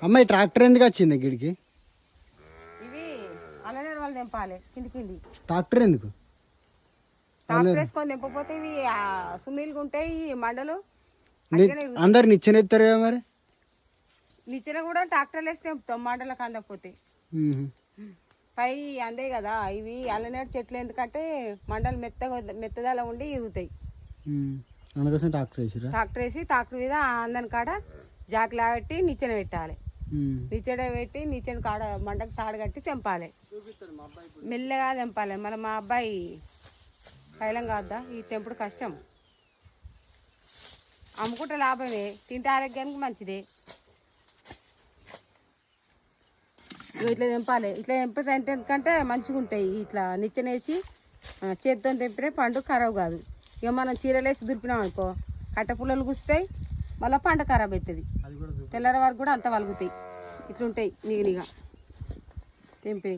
అమ్మాయి ట్రాక్టర్ ఎందుకు వచ్చింది ఇక్కడికి? ఇవి అలానే వాళ్ళు తెంపాలి కింది ట్రాక్టర్ ఎందుకు? ట్రాక్టర్ వేసుకొని తెంపపోతే ఇవి సునీలుగా ఉంటాయి ఈ మండలు. అందరు నిచ్చెనెత్తారు కదా మరి. నిచ్చెన కూడా ట్రాక్టర్లు వేసి తెంపుతాం మండలకు అందకపోతే. పై అందే కదా ఇవి అల్లనేరు చెట్లు, ఎందుకంటే మండలు మెత్తదల ఉండి ఇరుగుతాయి. అందుకోసం ట్రాక్టర్ వేసిరా. ట్రాక్టర్ వేసి ట్రాక్టర్ మీద అందని కాడ జాకిలా పెట్టి నిచ్చెన పెట్టాలి. నిచ్చెన పెట్టి నిచ్చెన కాడ మండకు తాడు కట్టి తెంపాలి. మెల్లగా తెంపాలి. మళ్ళీ మా అబ్బాయి పైలం కాద్దా, ఈ తెంపుడు కష్టం. అమ్ముకుంటే లాభమే, తింటే ఆరోగ్యానికి మంచిదే. ఇట్లా తెంపాలి. ఇట్లా తెంపితే అంటే ఎందుకంటే మంచిగా ఉంటాయి. ఇట్లా నిచ్చెనేసి చేతితో తెంపితే పండు ఖరాబ్ కాదు. ఇక మనం చీరలేసి దురిపినాం అనుకో కట్టపుల్లలు గుస్తాయి, మళ్ళీ పంట ఖరాబ్ అవుతుంది. తెల్లర వరకు కూడా అంత వలుగుతాయి. ఇట్లుంటాయి నిగనిగా తెంపి.